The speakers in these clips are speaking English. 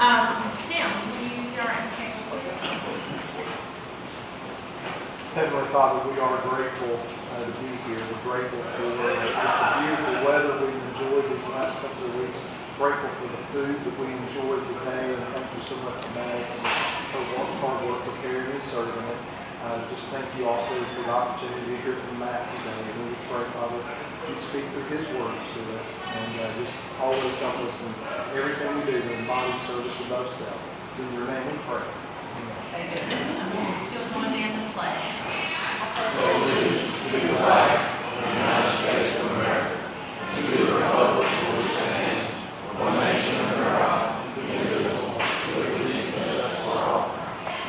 Tim, will you do our invocation, please? Heavenly Father, we are grateful to be here. We're grateful for just the beautiful weather we've enjoyed these last couple of weeks. Grateful for the food that we enjoyed today, and thank you so much to Madison for hard work preparing and serving it. Just thank you also for the opportunity to hear from Matt today. And we pray, Father, you speak through his words to us, and just always help us in everything we do to embody service above self. It's in your name we pray. You'll join me in the pledge. Allegiance to the flag of the United States of America, and to the republic for which it stands, one nation under God, indivisible, with liberty and justice for all.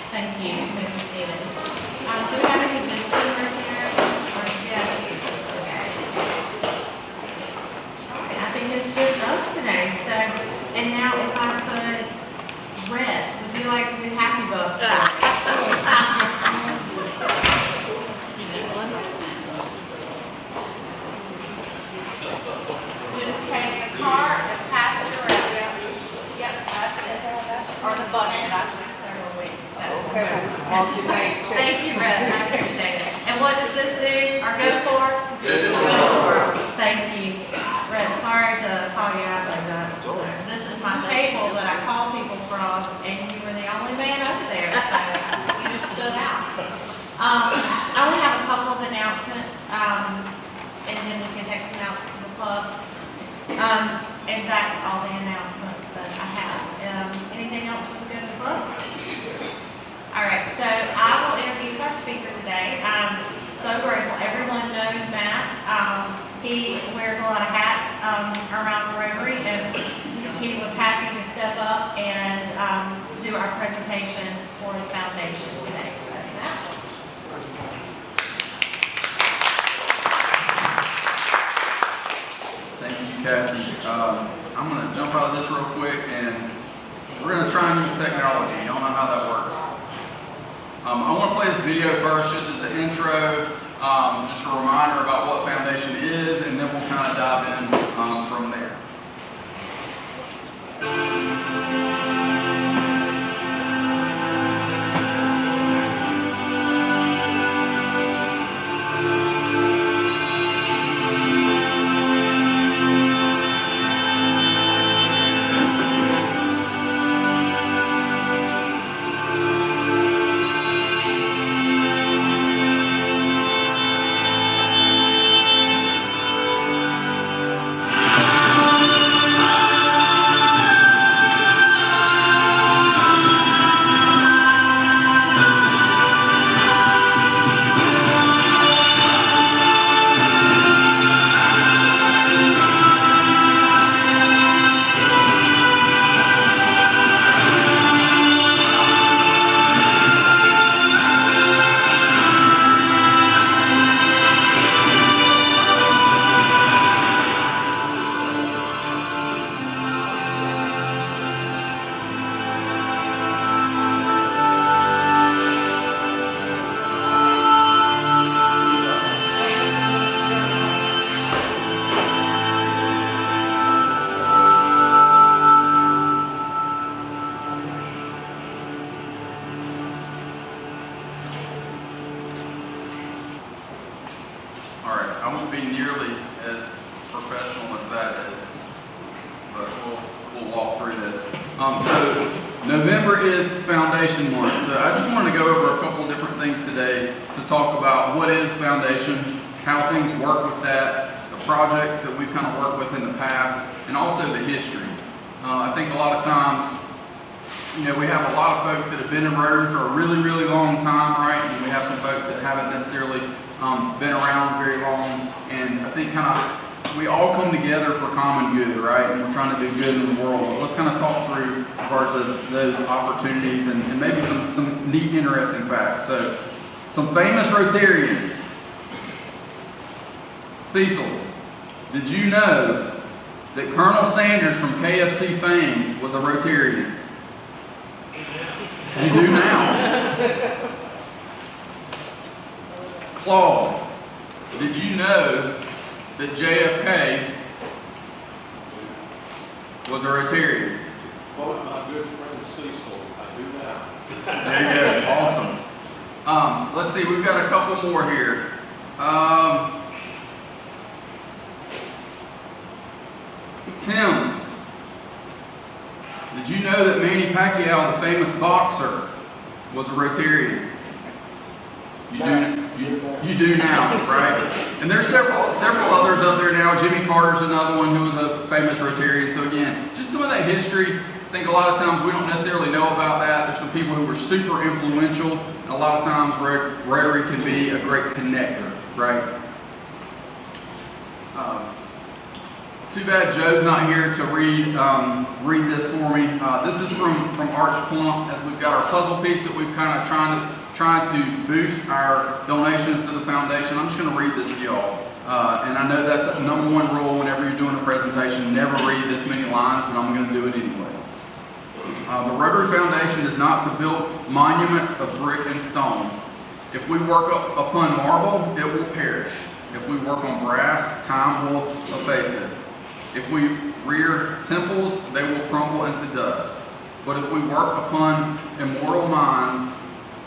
Thank you. You may be seated. Do we have any disclaimers here? Or yes? Okay. All right, I think it's just us today. So, and now if I could, Red, would you like to do Happy Bucks? Just take the card and pass it around. Yep, that's it. Or the button, actually several weeks. So. Thank you, Red. I appreciate it. And what does this do or go for? Good for. Thank you. Red, sorry to call you out like that. So, this is my table that I call people from, and you were the only man over there, so you just stood out. I only have a couple of announcements, and then we can take some announcements from the club. And that's all the announcements that I have. Anything else for the good of the club? All right, so I will introduce our speaker today. I'm so grateful. Everyone knows Matt. He wears a lot of hats around Rotary, and he was happy to step up and do our presentation for the foundation today. So Matt. Thank you, Kathy. I'm going to jump out of this real quick, and we're going to try and use technology. Y'all know how that works. I want to play this video first just as an intro, just a reminder about what Foundation is, and then we'll kind of dive in from there. November is Foundation Month, so I just wanted to go over a couple different things today to talk about what is Foundation, how things work with that, the projects that we've kind of worked with in the past, and also the history. I think a lot of times, you know, we have a lot of folks that have been in Rotary for a really, really long time, right? And we have some folks that haven't necessarily been around very long, and I think kind of we all come together for common good, right? And we're trying to do good in the world. But let's kind of talk through regards to those opportunities and maybe some neat, interesting facts. So, some famous Rotarians. Cecil, did you know that Colonel Sanders from KFC fame was a Rotarian? You do now. Claude, did you know that JFK was a Rotarian? Quote my good friend Cecil, I do now. There you go. Awesome. Let's see, we've got a couple more here. Tim, did you know that Manny Pacquiao, the famous boxer, was a Rotarian? You do now, right? And there's several others up there now. Jimmy Carter's another one who was a famous Rotarian. So again, just some of that history. I think a lot of times we don't necessarily know about that. There's some people who were super influential. And a lot of times Rotary can be a great connector, right? Too bad Joe's not here to read this for me. This is from Arch Plump, as we've got our puzzle piece that we've kind of trying to boost our donations to the foundation. I'm just going to read this to y'all. And I know that's the number one rule whenever you're doing a presentation, never read this many lines, but I'm going to do it anyway. The Rotary Foundation is not to build monuments of brick and stone. If we work upon marble, it will perish. If we work on brass, time will efface it. If we rear temples, they will crumble into dust. But if we work upon immortal minds,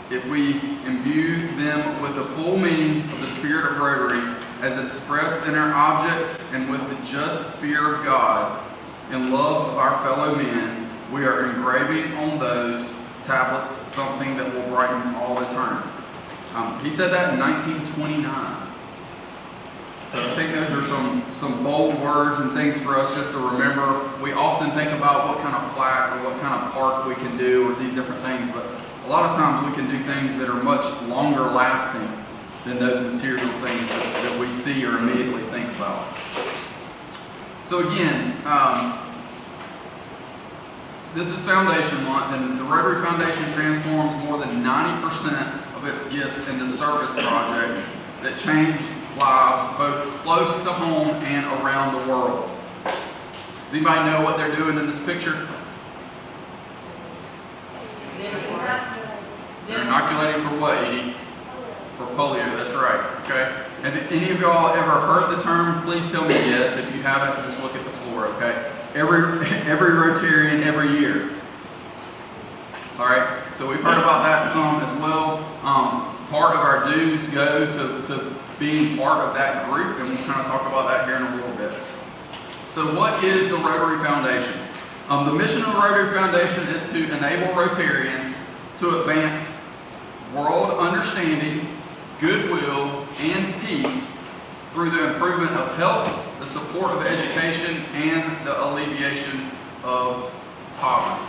if we imbue them with the full meaning of the spirit of Rotary, as expressed in our objects and with the just fear of God and love of our fellow men, we are engraving on those tablets something that will brighten all eternity. He said that in 1929. So I think those are some bold words and things for us just to remember. We often think about what kind of plaque or what kind of park we can do or these different things, but a lot of times we can do things that are much longer lasting than those material things that we see or immediately think about. So again, this is Foundation Month, and the Rotary Foundation transforms more than 90% of its gifts into service projects that change lives both close to home and around the world. Does anybody know what they're doing in this picture? They're inoculating for what, Edie? For polio, that's right, okay? Have any of y'all ever heard the term? Please tell me yes. If you haven't, just look at the floor, okay? Every Rotarian every year. All right, so we've heard about that some as well. Part of our dues go to being part of that group, and we'll kind of talk about that here in a little bit. So what is the Rotary Foundation? The mission of the Rotary Foundation is to enable Rotarians to advance world understanding, goodwill, and peace through the improvement of health, the support of education, and the alleviation of poverty.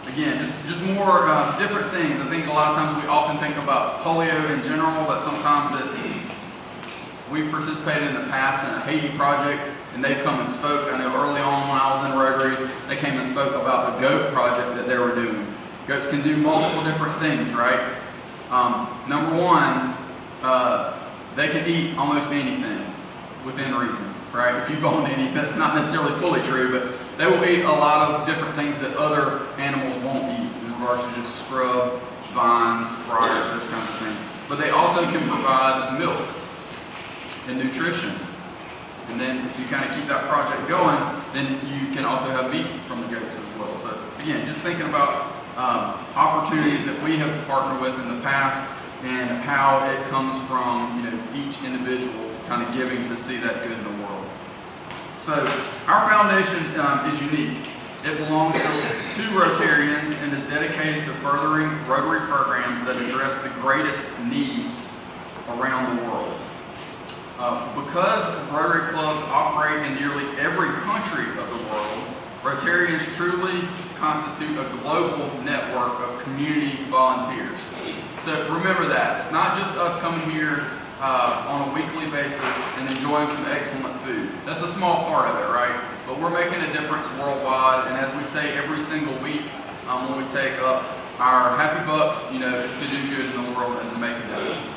Again, just more different things. I think a lot of times we often think about polio in general, but sometimes we participated in the past in a Haiti project, and they've come and spoke. I know early on when I was in Rotary, they came and spoke about the goat project that they were doing. Goats can do multiple different things, right? Number one, they can eat almost anything within reason, right? If you've owned any, that's not necessarily fully true, but they will eat a lot of different things that other animals won't eat, in regards to just scrub, vines, briars, those kinds of things. But they also can provide milk and nutrition. And then if you kind of keep that project going, then you can also have meat from the goats as well. So again, just thinking about opportunities that we have partnered with in the past and how it comes from each individual kind of giving to see that good in the world. So our foundation is unique. It belongs to two Rotarians and is dedicated to furthering Rotary programs that address the greatest needs around the world. Because Rotary clubs operate in nearly every country of the world, Rotarians truly constitute a global network of community volunteers. So remember that. It's not just us coming here on a weekly basis and enjoying some excellent food. That's a small part of it, right? But we're making a difference worldwide, and as we say every single week when we take up our happy bucks, it's to do good in the world and to make a difference.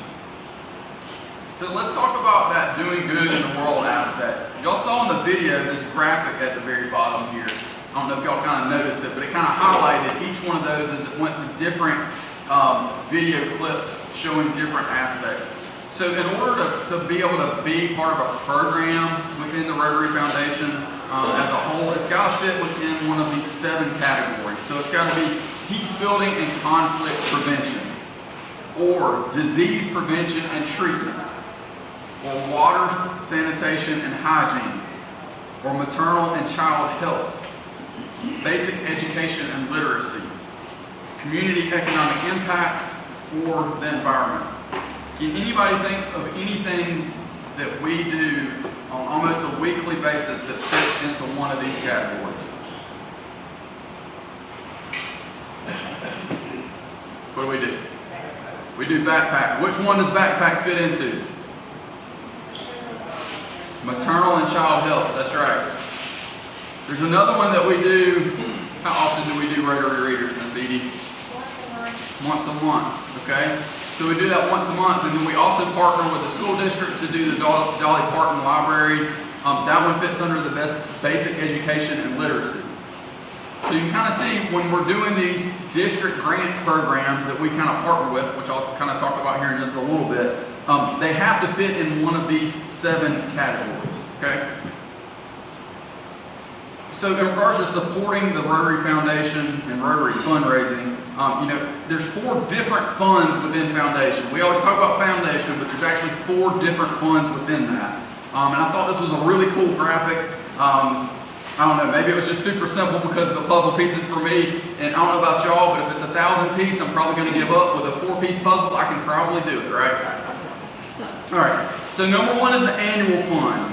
So let's talk about that doing good in the world aspect. Y'all saw in the video this graphic at the very bottom here. I don't know if y'all kind of noticed it, but it kind of highlighted each one of those as it went to different video clips showing different aspects. So in order to be able to be part of a program within the Rotary Foundation as a whole, it's got to fit within one of these 7 categories. So it's got to be peace building and conflict prevention, or disease prevention and treatment, or water, sanitation, and hygiene, or maternal and child health, basic education and literacy, community economic impact, or the environment. Can anybody think of anything that we do on almost a weekly basis that fits into one of these categories? What do? We do backpack. Which one does backpack fit into? Maternal and child health, that's right. There's another one that we do. How often do we do Rotary Readers, Miss Edie? Once a month, okay? So we do that once a month, and then we also partner with the school district to do the Dolly Parton Library. That one fits under the basic education and literacy. So you can kind of see when we're doing these district grant programs that we kind of partner with, which I'll kind of talk about here in just a little bit, they have to fit in one of these 7 categories, okay? So in regards to supporting the Rotary Foundation and Rotary fundraising, there's 4 different funds within Foundation. We always talk about Foundation, but there's actually 4 different funds within that. And I thought this was a really cool graphic. I don't know, maybe it was just super simple because of the puzzle pieces for me. And I don't know about y'all, but if it's a 1,000 piece, I'm probably going to give up. With a 4-piece puzzle, I can probably do it, right? All right, so number 1 is the annual fund.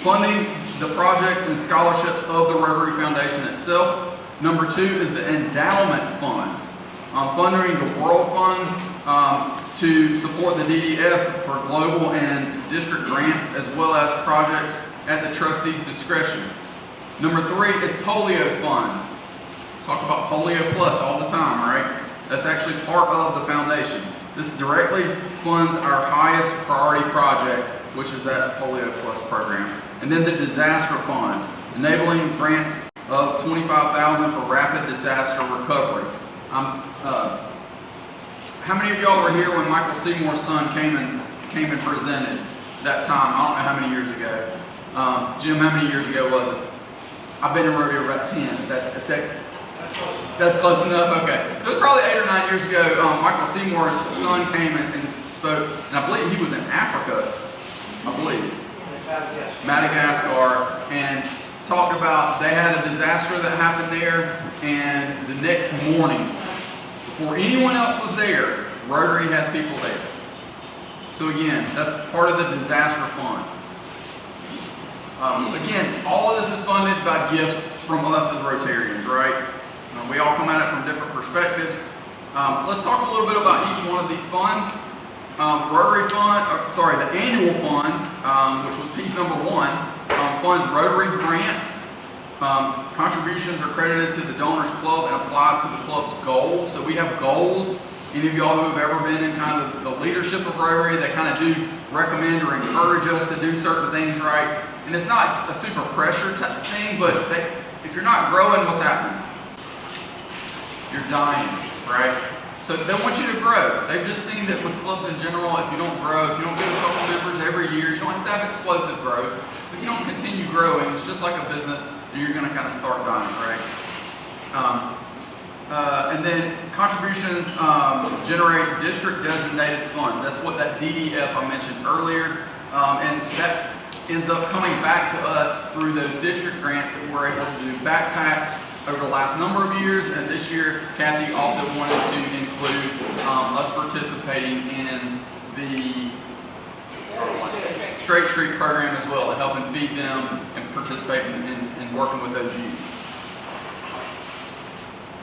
Funding the projects and scholarships of the Rotary Foundation itself. Number 2 is the endowment fund. Funding the World Fund to support the DDF for global and district grants, as well as projects at the trustees' discretion. Number 3 is polio fund. Talk about polio plus all the time, right? That's actually part of the foundation. This directly funds our highest priority project, which is that polio plus program. And then the disaster fund, enabling grants of $25,000 for rapid disaster recovery. How many of y'all were here when Michael Seymour's son came and presented that time? I don't know how many years ago. Jim, how many years ago was it? I've been in rodeo about 10. That's close enough? Okay. So it's probably 8 or 9 years ago. Michael Seymour's son came and spoke, and I believe he was in Africa, Madagascar, and talked about they had a disaster that happened there, and the next morning, before anyone else was there, Rotary had people there. So again, that's part of the disaster fund. Again, all of this is funded by gifts from us as Rotarians, right? We all come at it from different perspectives. Let's talk a little bit about each one of these funds. The annual fund, which was piece number 1, funds Rotary grants. Contributions are credited to the Donors Club and applied to the club's goals. So we have goals. Any of y'all who have ever been in kind of the leadership of Rotary, they kind of do recommend or encourage us to do certain things, right? And it's not a super pressure type thing, but if you're not growing, what's happening? You're dying, right? So they want you to grow. They've just seen that with clubs in general, if you don't grow, if you don't get a couple members every year, you don't have to have explosive growth. If you don't continue growing, it's just like a business, you're going to kind of start dying, right? And then contributions generate district designated funds. That's what that DDF I mentioned earlier. And that ends up coming back to us through those district grants that we're able to do backpack over the last number of years. And this year, Kathy also wanted to include us participating in the Straight Street program as well, to help and feed them and participate in working with those youth.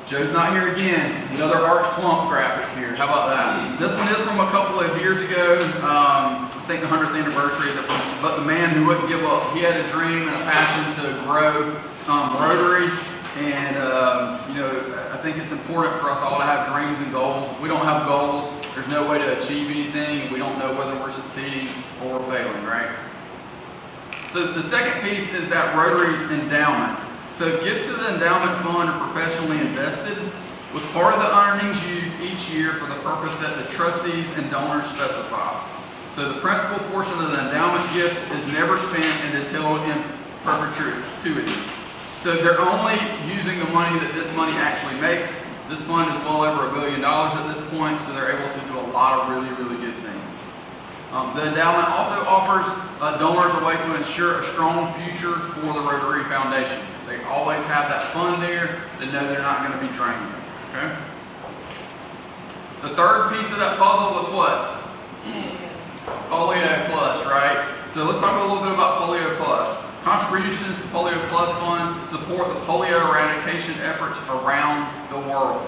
Joe's not here again. Another Arch Clump graphic here. How about that? This one is from a couple of years ago. I think the 100th anniversary. But the man who wouldn't give up. He had a dream and a passion to grow Rotary. And I think it's important for us all to have dreams and goals. If we don't have goals, there's no way to achieve anything. We don't know whether we're succeeding or we're failing, right? So the second piece is that Rotary's endowment. So gifts to the endowment fund are professionally invested. with part of the earnings used each year for the purpose that the trustees and donors specify. So the principal portion of the endowment gift is never spent and is held in perpetuity. So they're only using the money that this money actually makes. This fund is well over $1 billion at this point, so they're able to do a lot of really, really good things. The endowment also offers donors a way to ensure a strong future for the Rotary Foundation. They always have that fund there to know they're not going to be drained. Okay? The third piece of that puzzle was what? Polio Plus, right? So let's talk a little bit about Polio Plus. Contributions to Polio Plus Fund support the polio eradication efforts around the world.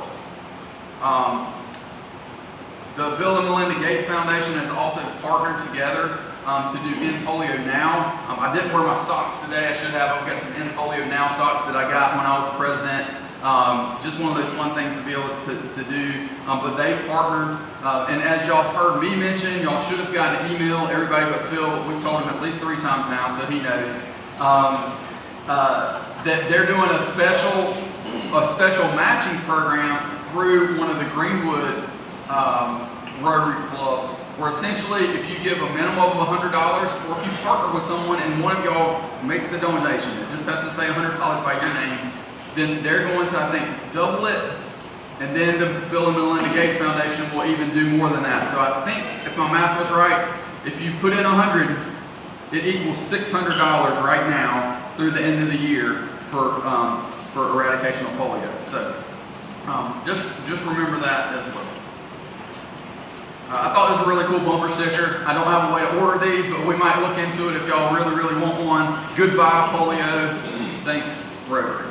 The Bill and Melinda Gates Foundation has also partnered together to do End Polio Now. I didn't wear my socks today. I should have. I've got some End Polio Now socks that I got when I was president. Just one of those fun things to be able to do. But they partnered, and as y'all heard me mention, y'all should have gotten an email. Everybody but Phil, we've told him at least 3 times now, so he knows. That they're doing a special matching program through one of the Greenwood Rotary clubs, where essentially if you give a minimum of $100, or if you partner with someone and one of y'all makes the donation, it just has to say $100 by your name, then they're going to, I think, double it, and then the Bill and Melinda Gates Foundation will even do more than that. So I think, if my math was right, if you put in 100, it equals $600 right now through the end of the year for eradication of polio. So just remember that as well. I thought this was a really cool bumper sticker. I don't have a way to order these, but we might look into it if y'all really, really want one. Goodbye polio. Thanks, Rotary.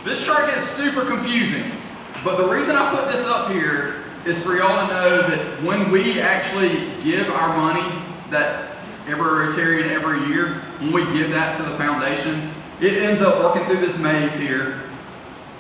This chart gets super confusing, but the reason I put this up here is for y'all to know that when we actually give our money, that every Rotarian every year, when we give that to the foundation, it ends up working through this maze here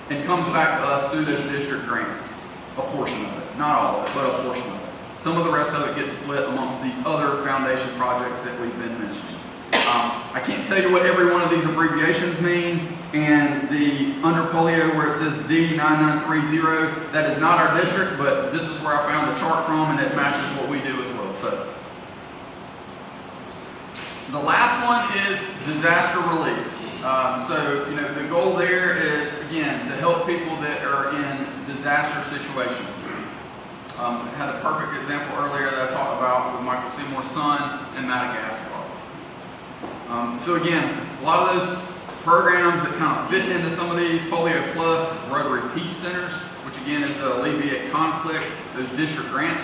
and comes back to us through those district grants. A portion of it, not all of it, but a portion of it. Some of the rest of it gets split amongst these other foundation projects that we've been mentioning. I can't tell you what every one of these abbreviations mean, and the under polio where it says D9930, that is not our district, but this is where I found the chart from, and it matches what we do as well. So, the last one is disaster relief. So, the goal there is, again, to help people that are in disaster situations. I had a perfect example earlier that I talked about with Michael Seymour's son in Madagascar. So again, a lot of those programs that kind of fit into some of these, Polio Plus, Rotary Peace Centers, which again is to alleviate conflict, those district grants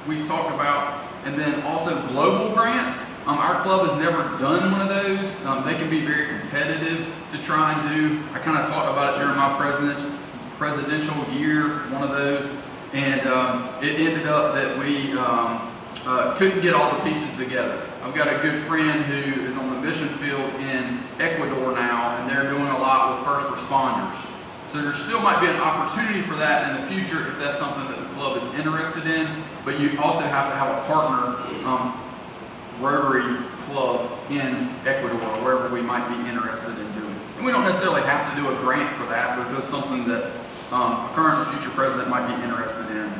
we've talked about, and then also global grants. Our club has never done one of those. They can be very competitive to try and do. I kind of talked about it during my presidential year, one of those, and it ended up that we couldn't get all the pieces together. I've got a good friend who is on the mission field in Ecuador now, and they're doing a lot with first responders. So there still might be an opportunity for that in the future if that's something that the club is interested in, but you also have to have a partner Rotary club in Ecuador, or wherever we might be interested in doing. And we don't necessarily have to do a grant for that, but if it's something that a current or future president might be interested in,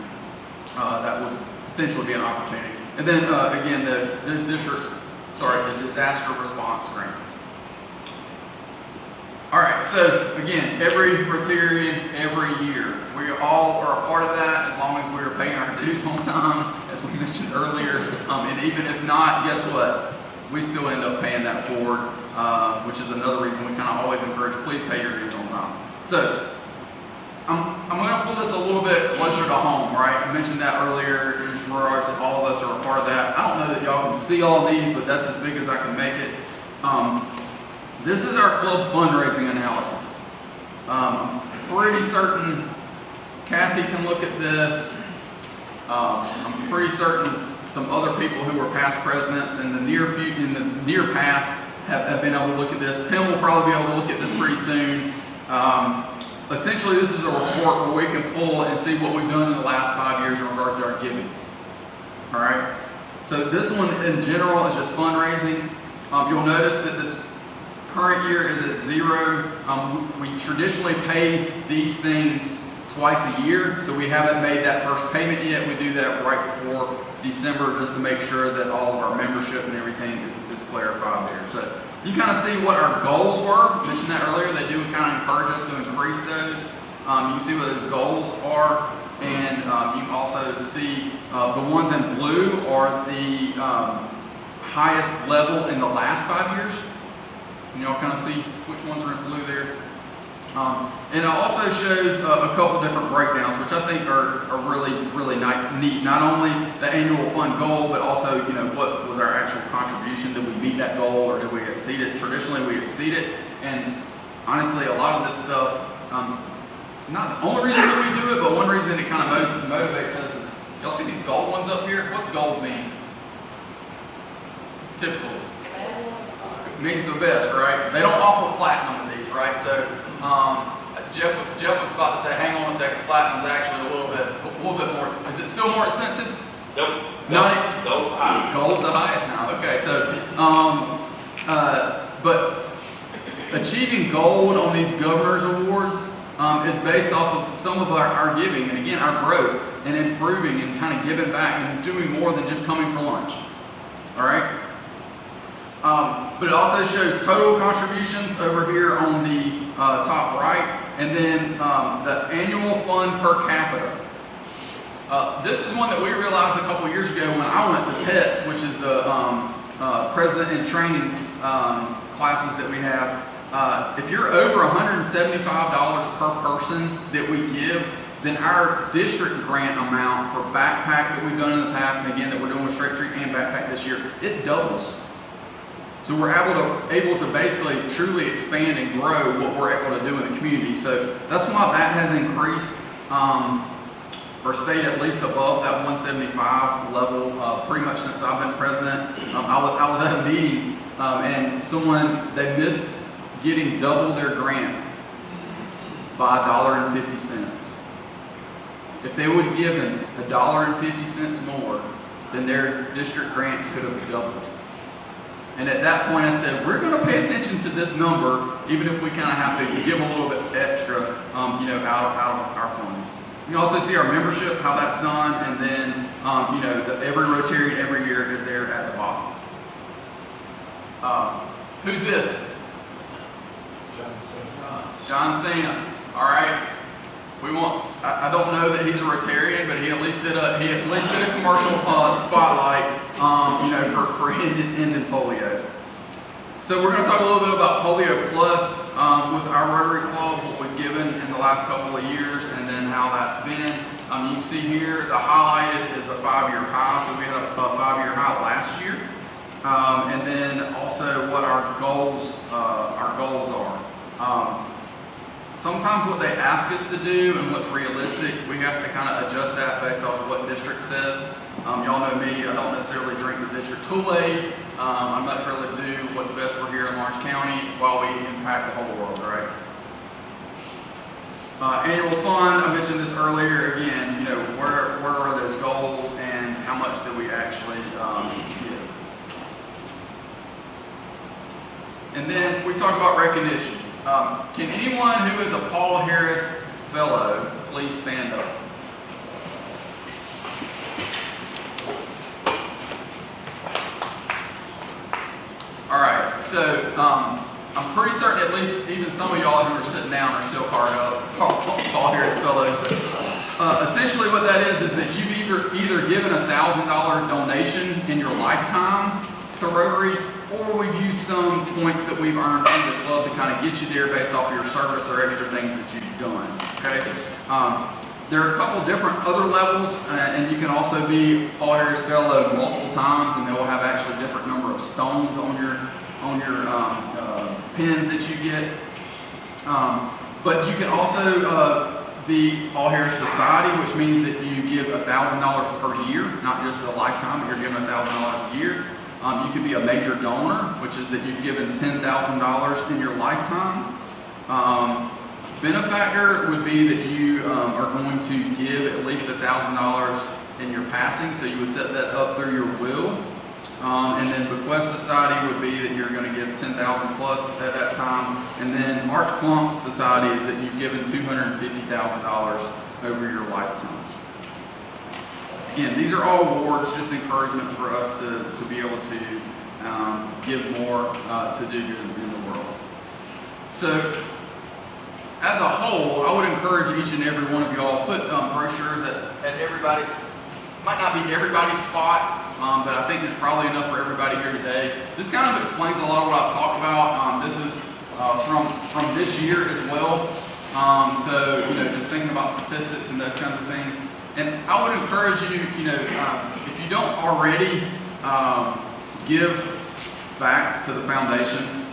that would potentially be an opportunity. And then again, the disaster response grants. All right, so again, every Rotarian, every year, we all are a part of that as long as we're paying our dues on time, as we mentioned earlier. And even if not, guess what? We still end up paying that forward, which is another reason we kind of always encourage, please pay your dues on time. So, I'm going to pull this a little bit closer to home, right? I mentioned that earlier. There's regards that all of us are a part of that. I don't know that y'all can see all these, but that's as big as I can make it. This is our club fundraising analysis. I'm pretty certain Kathy can look at this. I'm pretty certain some other people who were past presidents in the near past have been able to look at this. Tim will probably be able to look at this pretty soon. Essentially, this is a report where we can pull and see what we've done in the last 5 years in regard to our giving. All right. So this one in general is just fundraising. You'll notice that the current year is at 0. We traditionally pay these things twice a year, so we haven't made that first payment yet. We do that right before December just to make sure that all of our membership and everything is clarified there. So you kind of see what our goals were. I mentioned that earlier. They do kind of encourage us to increase those. You can see what those goals are, and you can also see the ones in blue are the highest level in the last 5 years. And y'all kind of see which ones are in blue there. And it also shows a couple different breakdowns, which I think are really neat. Not only the annual fund goal, but also, you know, what was our actual contribution? Did we meet that goal or did we exceed it? Traditionally, we exceed it. And honestly, a lot of this stuff, not the only reason that we do it, but one reason it kind of motivates us is, y'all see these gold ones up here? What's gold mean? Typical. It means the best, right? They don't offer platinum in these, right? So Jeff was about to say, hang on a second, platinum's actually a little bit more. Is it still more expensive? Nope. No. Gold's the highest now. Okay, so but achieving gold on these governor's awards is based off of some of our giving, and again, our growth and improving and kind of giving back and doing more than just coming for lunch. All right. But it also shows total contributions over here on the top right, and then the annual fund per capita. This is one that we realized a couple years ago when I went to PETS, which is the president in training classes that we have. If you're over $175 per person that we give, then our district grant amount for backpack that we've done in the past, and again that we're doing with Straight Street and backpack this year, it doubles. So we're able to basically truly expand and grow what we're able to do in the community. So that's why that has increased or stayed at least above that 175 level pretty much since I've been president. I was at a meeting and they missed getting double their grant by $1.50. If they would have given $1.50 more, then their district grant could have doubled. And at that point I said, we're going to pay attention to this number, even if we kind of have to give a little bit extra, you know, out of our funds. You can also see our membership, how that's done, and then, you know, every Rotarian every year is there at the bottom. Who's this? John Cena. All right. I don't know that he's a Rotarian, but he at least did a commercial spotlight, you know, for ending polio. So we're going to talk a little bit about Polio Plus with our Rotary Club, what we've given in the last couple of years, and then how that's been. You can see here the highlighted is a 5-year high, so we had a 5-year high last year, and then also what our goals are. Sometimes what they ask us to do and what's realistic, we have to kind of adjust that based off of what district says. Y'all know me, I don't necessarily drink the district Kool-Aid. I'm not sure to do what's best for here in Lawrence County while we impact the whole world, right? Annual fund, I mentioned this earlier. Again, you know, where are those goals and how much do we actually give? And then we talk about recognition. Can anyone who is a Paul Harris Fellow please stand up? All right, so I'm pretty certain at least even some of y'all who are sitting down are still Paul Harris Fellows. But essentially what that is that you've either given a $1,000 donation in your lifetime to Rotary, or we've used some points that we've earned in the club to kind of get you there based off your service or extra things that you've done, okay? There are a couple different other levels, and you can also be Paul Harris Fellow multiple times, and they will have actually a different number of stones on your pin that you get. But you can also be Paul Harris Society, which means that you give $1,000 per year, not just a lifetime, but you're giving $1,000 a year. You could be a major donor, which is that you've given $10,000 in your lifetime. Benefactor would be that you are going to give at least $1,000 in your passing, so you would set that up through your will. And then Bequest Society would be that you're going to give 10,000 plus at that time. And then Arch Plump Society is that you've given $250,000 over your lifetime. Again, these are all awards, just encouragements for us to be able to give more to do good in the world. So, as a whole, I would encourage each and every one of y'all put brochures at everybody. Might not be everybody's spot, but I think there's probably enough for everybody here today. This kind of explains a lot of what I've talked about. This is from this year as well. So, just thinking about statistics and those kinds of things. And I would encourage you, if you don't already give back to the foundation,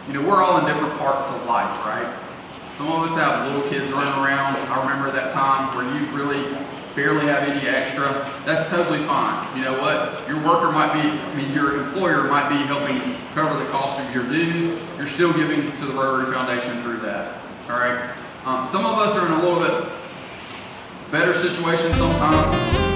we're all in different parts of life, right? Some of us have little kids running around. I remember that time where you really barely have any extra. That's totally fine. You know what? Your your employer might be helping cover the cost of your dues. You're still giving to the Rotary Foundation through that. All right. Some of us are in a little bit better situation sometimes.